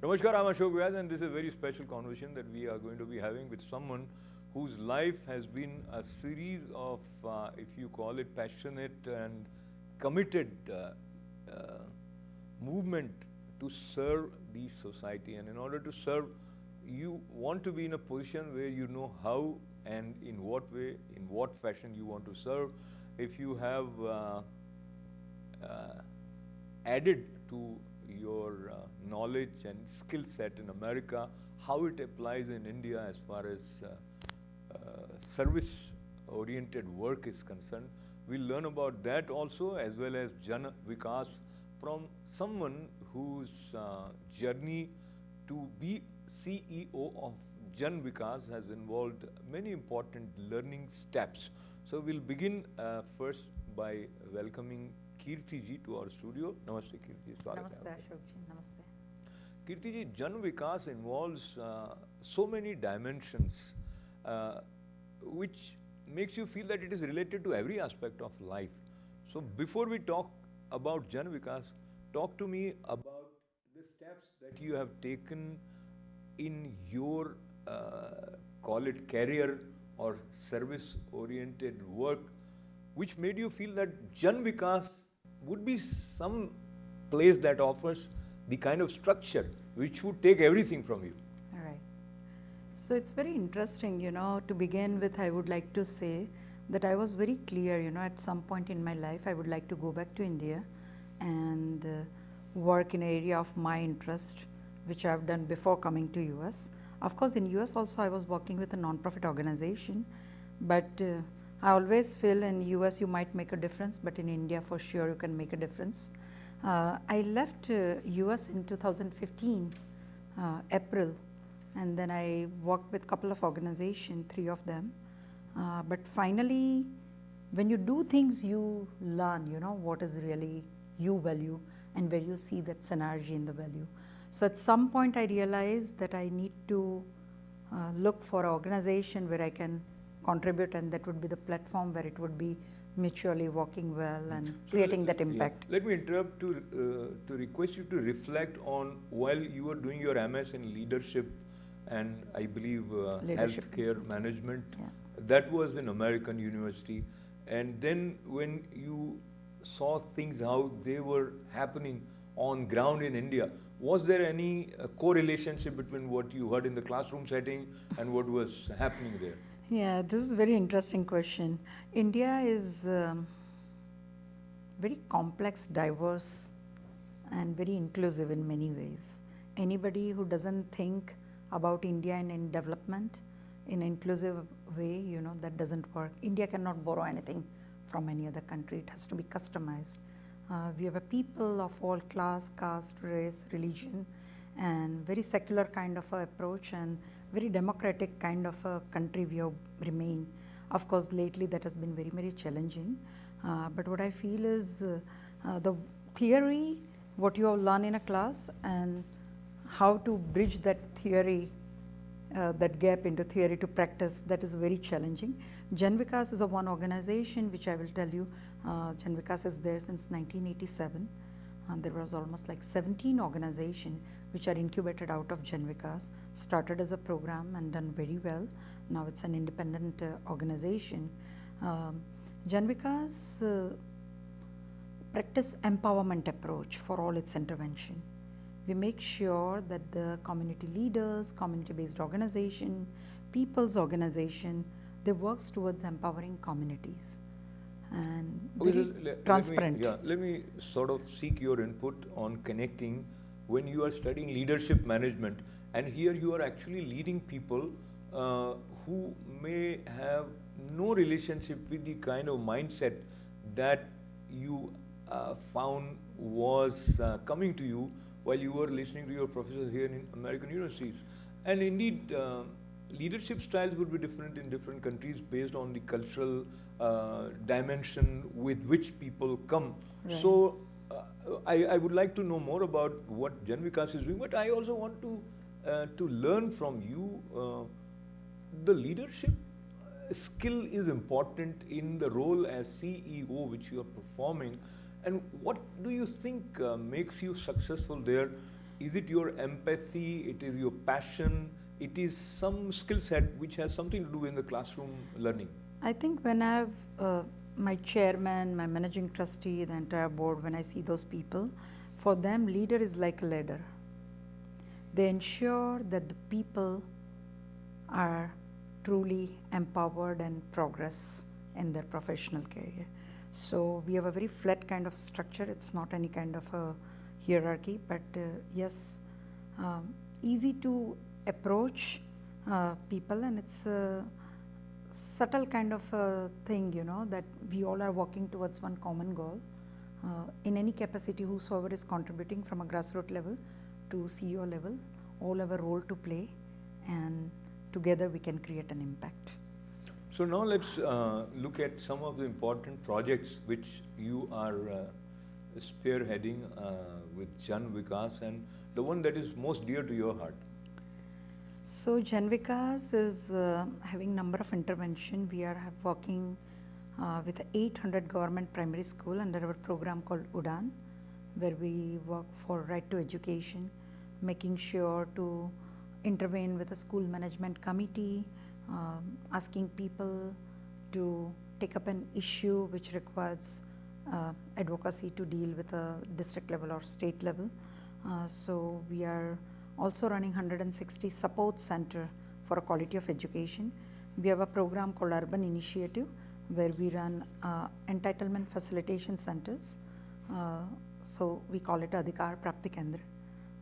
Namaskar, I'm Ashok Vyas, and this is a very special conversation that we are going to be having with someone whose life has been a series of, if you call it, passionate and committed movement to serve the society. And in order to serve, you want to be in a position where you know how and in what way, in what fashion you want to serve. If you have added to your knowledge and skill set in America, how it applies in India as far as service-oriented work is concerned. We'll learn about that also, as well as Janvikas from someone whose journey to be CEO of Janvikas has involved many important learning steps. So we'll begin first by welcoming Kirti ji to our studio. Namaste, Kirti. Namaste, Ashok ji. Namaste. Kirti ji, Janvikas involves so many dimensions, which makes you feel that it is related to every aspect of life. So before we talk about Janvikas, talk to me about the steps that you have taken in your, call it career or service-oriented work, which made you feel that Janvikas would be some place that offers the kind of structure which would take everything from you. All right. So it's very interesting, to begin with, I would like to say that I was very clear, at some point in my life, I would like to go back to India and work in an area of my interest, which I have done before coming to US. Of course, in US also, I was working with a non-profit organization, but I always feel in US you might make a difference, but in India for sure you can make a difference. I left US in 2015, April, and then I worked with a couple of organizations, 3 of them. But finally, when you do things, you learn, what is really you value and where you see that synergy in the value. So at some point I realized that I need to look for an organization where I can contribute, and that would be the platform where it would be mutually working well and creating that impact. Yeah. Let me interrupt to request you to reflect on, while you were doing your MS in leadership and I believe healthcare management, that was in American university, and then when you saw things how they were happening on ground in India, was there any correlationship between what you heard in the classroom setting and what was happening there? Yeah, this is a very interesting question. India is very complex, diverse, and very inclusive in many ways. Anybody who doesn't think about India in development in an inclusive way, that doesn't work. India cannot borrow anything from any other country. It has to be customized. We have a people of all class, caste, race, religion, and very secular kind of a approach and very democratic kind of a country we have remained. Of course, lately that has been very, very challenging. But what I feel is the theory, what you have learned in a class, and how to bridge that theory, that gap into theory to practice, that is very challenging. Janvikas is a one organization which I will tell you, Janvikas is there since 1987. There was almost like 17 organizations which are incubated out of Janvikas, started as a program and done very well. Now it's an independent organization. Janvikas practice empowerment approach for all its intervention. We make sure that the community leaders, community-based organization, people's organization, they works towards empowering communities. And very transparent. Let me sort of seek your input on connecting when you are studying leadership management, and here you are actually leading people who may have no relationship with the kind of mindset that you found was coming to you while you were listening to your professors here in American universities. And indeed, leadership styles would be different in different countries based on the cultural dimension with which people come. Right. So I would like to know more about what Janvikas is doing, but I also want to learn from you. The leadership skill is important in the role as CEO which you are performing, and what do you think makes you successful there Is it your empathy? It is your passion? It is some skill set which has something to do in the classroom learning? I think when I have my chairman, my managing trustee, the entire board, when I see those people, for them, leader is like a ladder. They ensure that the people are truly empowered and progress in their professional career. So we have a very flat kind of structure. It's not any kind of a hierarchy, but yes, easy to approach people, and it's a subtle kind of a thing, that we all are working towards one common goal. In any capacity, whosoever is contributing from a grassroots level to CEO level, all have a role to play, and together we can create an impact. So now let's look at some of the important projects which you are spearheading with Janvikas, and the one that is most dear to your heart. So Janvikas is having number of intervention. We are working with 800 government primary school under our program called UDAN, where we work for right to education, making sure to intervene with a school management committee, asking people to take up an issue which requires advocacy to deal with a district level or state level. So we are also running 160 support center for a quality of education. We have a program called Urban Initiative, where we run entitlement facilitation centers. So we call it Adhikar Prapti Kendra.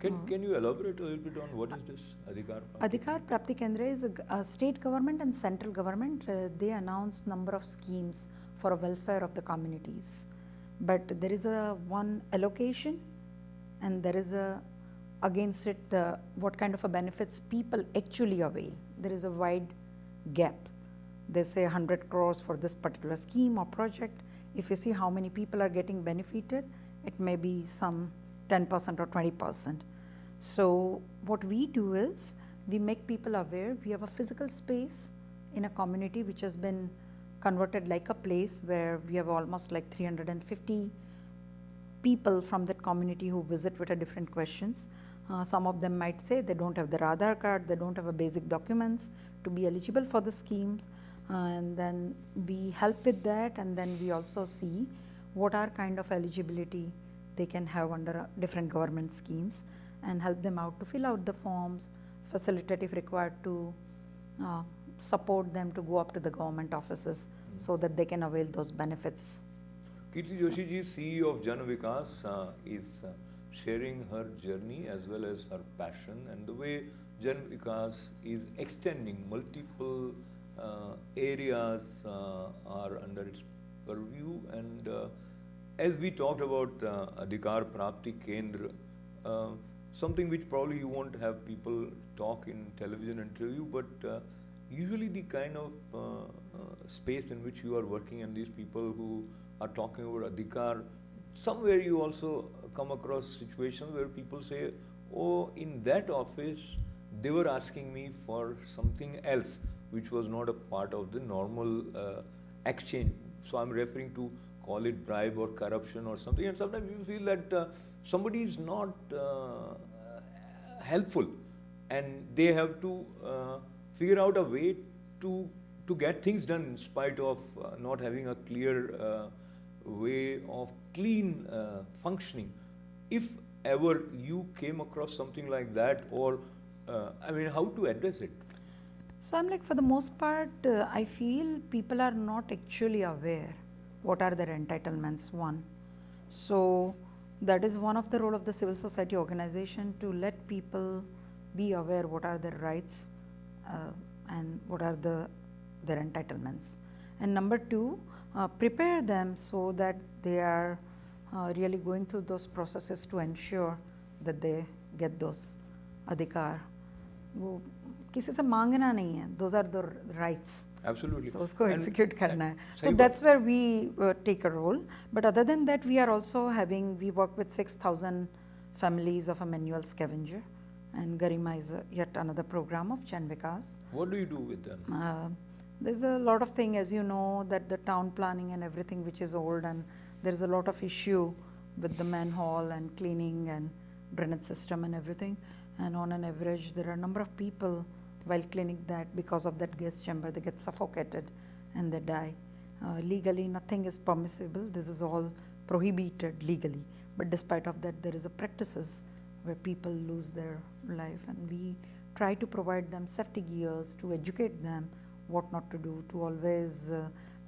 Can you elaborate a little bit on what is this Adhikar Prapti? Adhikar Prapti Kendra is a state government and central government. They announce number of schemes for a welfare of the communities. But there is a one allocation, and there is a against it what kind of a benefits people actually avail. There is a wide gap. They say 100 crores for this particular scheme or project. If you see how many people are getting benefited, it may be some 10% or 20%. So what we do is we make people aware. We have a physical space in a community which has been converted like a place where we have almost like 350 people from that community who visit with different questions. Some of them might say they don't have their Aadhaar card, they don't have a basic documents to be eligible for the schemes, and then we help with that, and then we also see what are kind of eligibility they can have under different government schemes, and help them out to fill out the forms, facilitate if required to support them to go up to the government offices so that they can avail those benefits. Kirti Joshi ji, CEO of Janvikas, is sharing her journey as well as her passion, and the way Janvikas is extending multiple areas are under its purview. And as we talked about Adhikar Prapti Kendra, something which probably you won't have people talk in television interview, but usually the kind of space in which you are working and these people who are talking about Adhikar, somewhere you also come across situations where people say, oh, in that office they were asking me for something else which was not a part of the normal exchange. So I'm referring to, call it bribe or corruption or something, and sometimes you feel that somebody is not helpful, and they have to figure out a way to get things done in spite of not having a clear way of clean functioning. If ever you came across something like that, or how to address it? So I'm like, for the most part, I feel people are not actually aware what are their entitlements, one. So that is one of the role of the civil society organization, to let people be aware what are their rights and what are their entitlements. And number two, prepare them so that they are really going through those processes to ensure that they get those adhikar. वो किसी से मांगना नहीं है, those are the rights. Absolutely. So उसको execute करना है. So that's where we take a role. But other than that, we are also we work with 6,000 families of a manual scavenger, and Garima is yet another program of Janvikas. What do you do with them? There's a lot of things, as you know, that the town planning and everything which is old, and there's a lot of issue with the manhole and cleaning, and drainage system and everything. And on an average, there are a number of people while cleaning that, because of that gas chamber, they get suffocated and they die. Legally, nothing is permissible. This is all prohibited legally. But despite of that, there is a practices where people lose their life, and we try to provide them safety gears to educate them what not to do, to always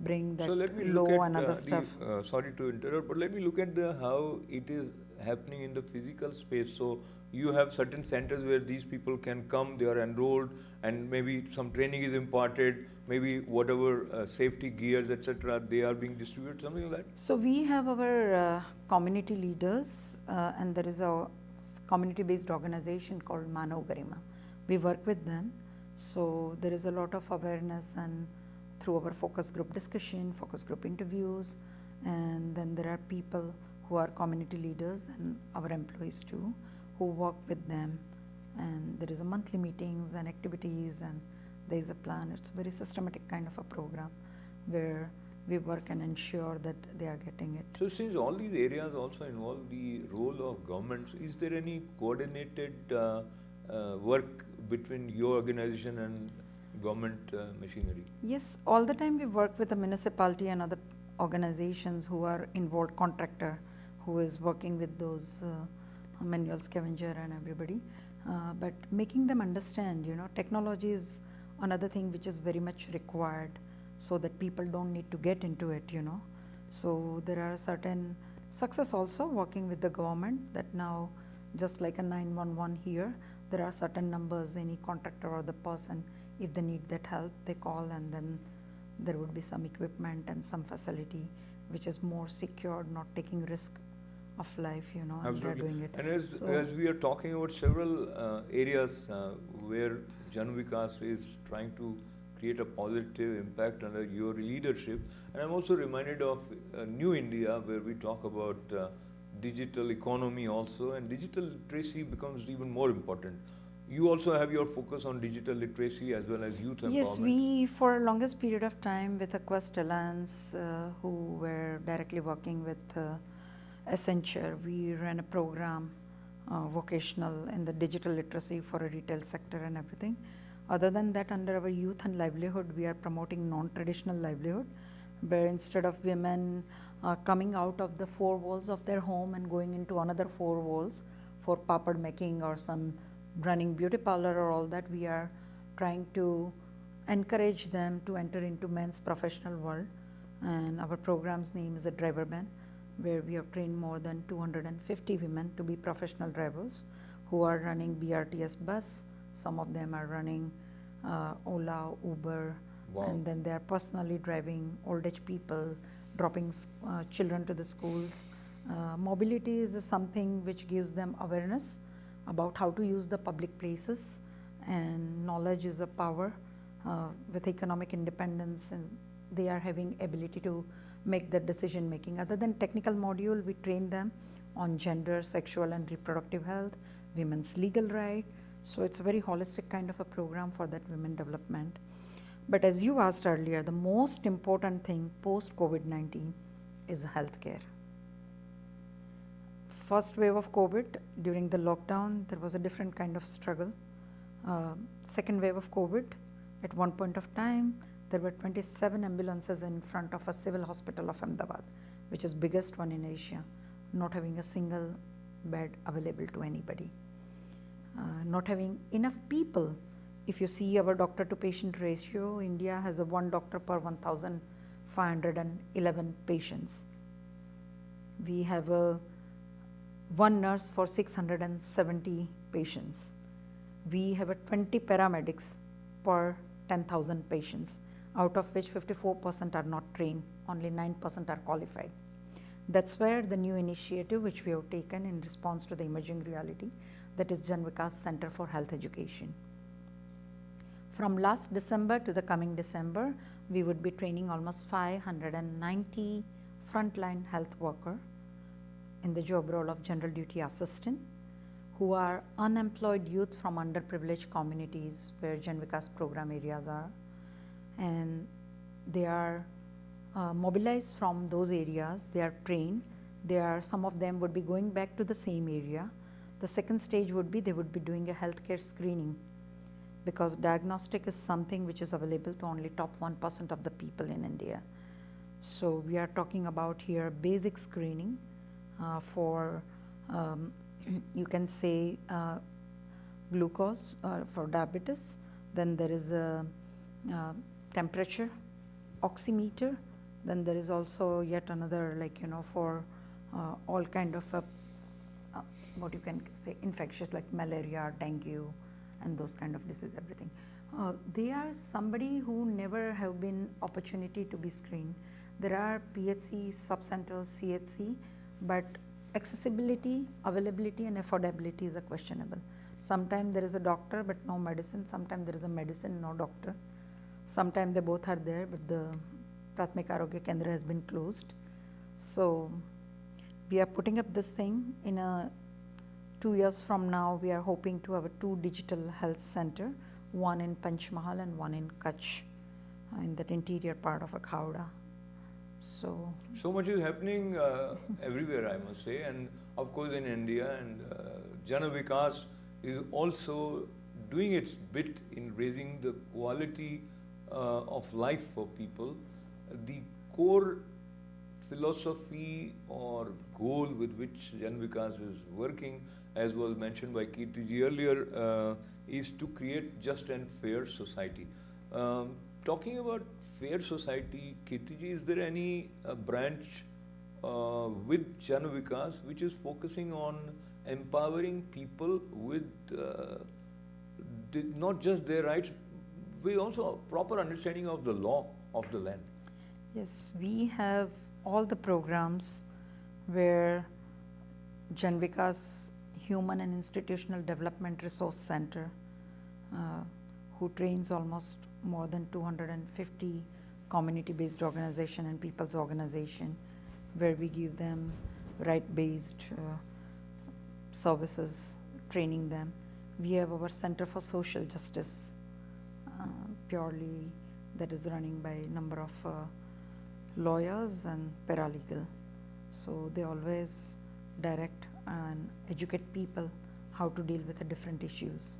bring that So let me low look at and other stuff. sorry to interrupt, but let me look at how it is happening in the physical space. So you have certain centers where these people can come, they are enrolled, and maybe some training is imparted, maybe whatever safety gears, etc., they are being distributed, something like that. So we have our community leaders, and there is a community-based organization called Manav Garima. We work with them. So there is a lot of awareness, and through our focus group discussion, focus group interviews, and then there are people who are community leaders and our employees too, who work with them, and there is a monthly meetings and activities, and there is a plan. It's a very systematic kind of a program where we work and ensure that they are getting it. So since all these areas also involve the role of governments, is there any coordinated work between your organization and government machinery? Yes, all the time we work with the municipality and other organizations who are involved, contractor who is working with those manual scavenger and everybody, but making them understand, technology is another thing which is very much required, so that people don't need to get into it, So there are certain success also working with the government, that now just like a 911 here, there are certain numbers, any contractor or the person, if they need that help, they call, and then there would be some equipment and some facility which is more secured, not taking risk of life, and they are doing it. And as we are talking about several areas where Janvikas is trying to create a positive impact under your leadership, and I'm also reminded of New India, where we talk about digital economy also, and digital literacy becomes even more important. You also have your focus on digital literacy as well as youth empowerment. Yes, we for longest period of time with the Quest Alliance, who were directly working with Accenture, we ran a program, vocational in the digital literacy for a retail sector and everything. Other than that, under our youth and livelihood, we are promoting non-traditional livelihood, where instead of women coming out of the four walls of their home and going into another four walls for papad making or some running beauty parlor or all that, we are trying to encourage them to enter into men's professional world. And our program's name is a driver band, where we have trained more than 250 women to be professional drivers who are running BRTS bus. Some of them are running Ola, Uber, and then they are personally driving old age people, dropping children to the schools. Mobility is something which gives them awareness about how to use the public places, and knowledge is a power. With economic independence, and they are having ability to make the decision making. Other than technical module, we train them on gender, sexual and reproductive health, women's legal right. So it's a very holistic kind of a program for that women development. But as you asked earlier, the most important thing post COVID-19 is healthcare. First wave of COVID, during the lockdown, there was a different kind of struggle. Second wave of COVID, at one point of time, there were 27 ambulances in front of a civil hospital of Ahmedabad, which is biggest one in Asia, not having a single bed available to anybody. Not having enough people. If you see our doctor to patient ratio, India has a 1 doctor per 1,511 patients. We have a 1 nurse for 670 patients. We have a 20 paramedics per 10,000 patients, out of which 54% are not trained, only 9% are qualified. That's where the new initiative which we have taken in response to the emerging reality, that is Janvikas Center for Health Education. From last December to the coming December, we would be training almost 590 frontline health worker in the job role of general duty assistant, who are unemployed youth from underprivileged communities where Janvikas program areas are, and they are mobilized from those areas. They are trained. Some of them would be going back to the same area. The second stage would be they would be doing a healthcare screening, because diagnostic is something which is available to only top 1% of the people in India. So we are talking about here basic screening for you can say glucose for diabetes. Then there is a temperature oximeter. Then there is also yet another, like, for all kind of what you can say infectious, like malaria, dengue, and those kind of disease, everything. They are somebody who never have been opportunity to be screened. There are PHC, sub-centers, CHC, but accessibility, availability and affordability is a questionable. Sometimes there is a doctor but no medicine, sometimes there is a medicine, no doctor. Sometimes they both are there, but the Prathmik Arogya Kendra has been closed. So we are putting up this thing in a 2 years from now. We are hoping to have a 2 digital health center, one in Panchmahal and one in Kutch, in that interior part of Khavda. So much is happening everywhere, I must say, and of course in India, and Janvikas is also doing its bit in raising the quality of life for people. The core philosophy or goal with which Janvikas is working, as was mentioned by Kirti ji earlier, is to create just and fair society. Talking about fair society, Kirti ji, is there any branch with Janvikas which is focusing on empowering people with not just their rights, with also a proper understanding of the law of the land? yes, we have all the programs where Janvikas Human and Institutional Development Resource Center, who trains almost more than 250 community-based organization and people's organization, where we give them right-based services, training them. We have our Center for Social Justice, purely that is running by a number of lawyers and paralegal. So they always direct and educate people how to deal with the different issues.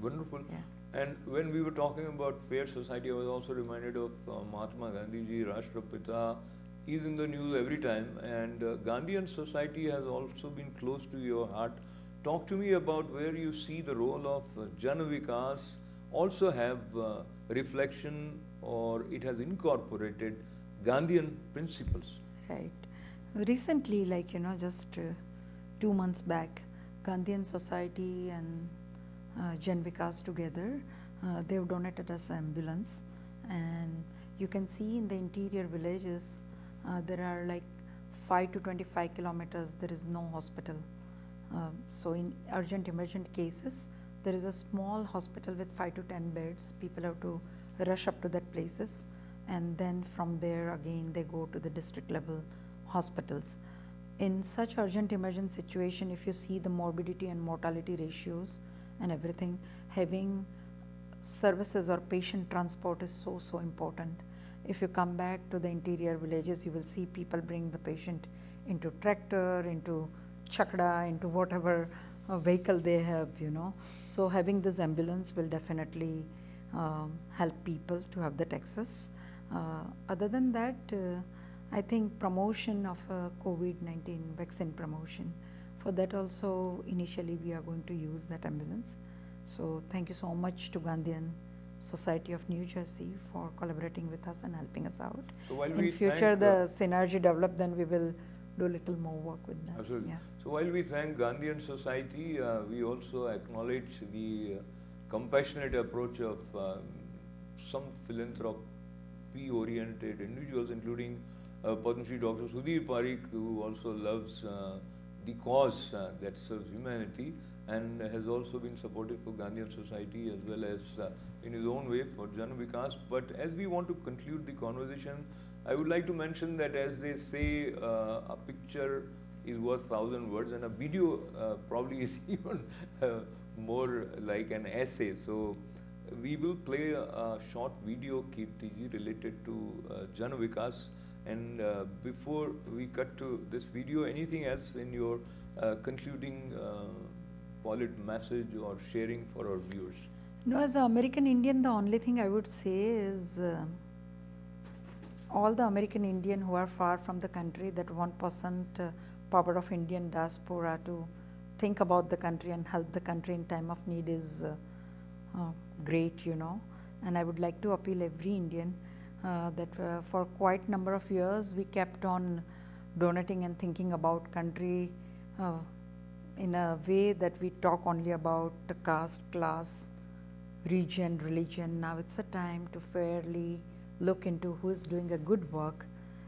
Wonderful. Yeah. And when we were talking about fair society, I was also reminded of Mahatma Gandhi ji, Rashtrapita. He's in the news every time, and Gandhian society has also been close to your heart. Talk to me about where you see the role of Janvikas also have reflection, or it has incorporated Gandhian principles. Right. Recently, like, just 2 months back, Gandhian Society and Janvikas together, they've donated us an ambulance, and you can see in the interior villages, there are like 5 to 25 kilometers, there is no hospital. So in urgent emergent cases, there is a small hospital with 5 to 10 beds. People have to rush up to that places, and then from there again they go to the district level hospitals. In such urgent emergent situation, if you see the morbidity and mortality ratios and everything, having services or patient transport is so important. If you come back to the interior villages, you will see people bring the patient into tractor, into chakda, into whatever vehicle they have, So having this ambulance will definitely help people to have that access. Other than that, I think promotion of COVID-19 vaccine promotion, for that also initially we are going to use that ambulance. So thank you so much to Gandhian Society of New Jersey for collaborating with us and helping us out. So in future the synergy develop, then we will do a little more work with them. Absolutely. Yeah. So while we thank Gandhian Society, we also acknowledge the compassionate approach of some philanthropy-oriented individuals, including Padma Shri Dr. Sudhir Parikh, who also loves the cause that serves humanity, and has also been supportive for Gandhian Society as well as in his own way for Janvikas. But as we want to conclude the conversation, I would like to mention that, as they say, a picture is worth 1,000 words, and a video probably is even more like an essay. So we will play a short video, Kirti ji, related to Janvikas. And before we cut to this video, anything else in your concluding message or sharing for our viewers? No, as an American Indian, the only thing I would say is all the American Indian who are far from the country, that 1% power of Indian diaspora to think about the country and help the country in time of need is great, you know. And I would like to appeal every Indian that for quite number of years we kept on donating and thinking about country in a way that we talk only about the caste, class, region, religion. Now it's a time to fairly look into who is doing a good work,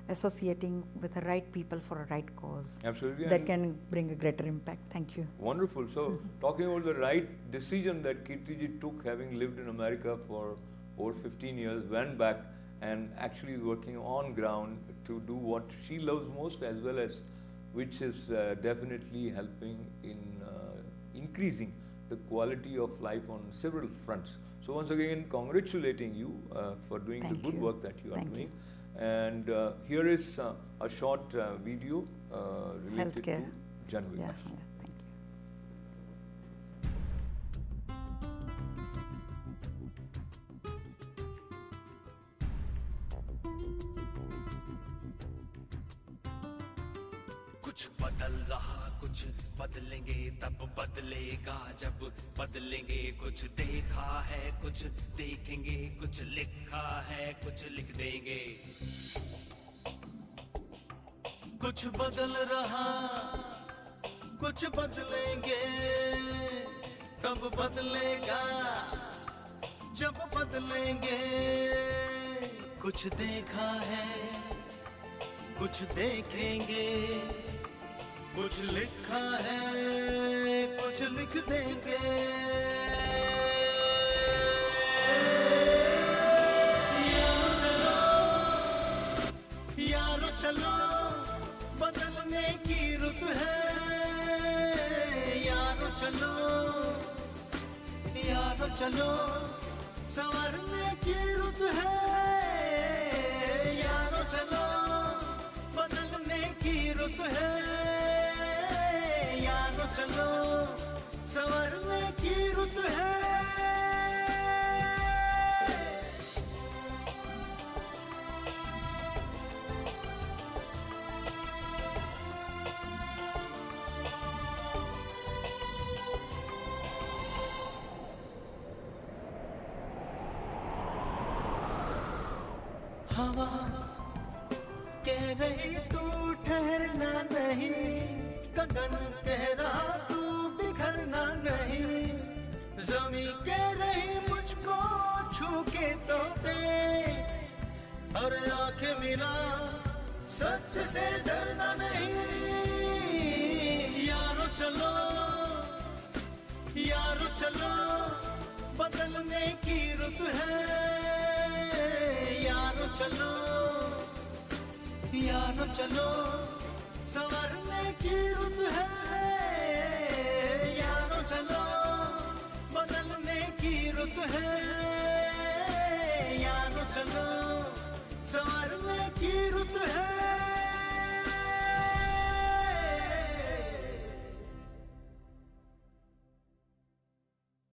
associating with the right people for a right cause. Absolutely. That can bring a greater impact. Thank you. Wonderful. So, talking about the right decision that Kirti ji took, having lived in America for over 15 years, went back and actually is working on ground to do what she loves most, as well as which is definitely helping in increasing the quality of life on several fronts. So once again, congratulating you for doing the good work that you are doing. And here is a short video related to Janvikas. Yeah, thank you. कुछ बदल रहा, कुछ बदलेंगे, तब बदलेगा जब बदलेंगे। कुछ देखा है, कुछ देखेंगे, कुछ लिखा है, कुछ लिख देंगे। कुछ बदल रहा, कुछ बदलेंगे, तब बदलेगा जब बदलेंगे। कुछ देखा है, कुछ देखेंगे, कुछ लिखा है, कुछ लिख देंगे। यारो चलो, बदलने की रुत है। यारो चलो, यारो चलो, संवरने की रुत है। यारो चलो, बदलने की रुत है। यारो चलो, संवरने की रुत है। हवा कह रही तू ठहरना नहीं, गगन कह रहा तू बिखरना नहीं। ज़मीं कह रही मुझको छू के तो दे, और आंखें मिला सच से डरना नहीं। यारो चलो, यारो चलो, बदलने की रुत है। यारो चलो, यारो चलो, संवरने की रुत है। यारो चलो, बदलने की रुत है।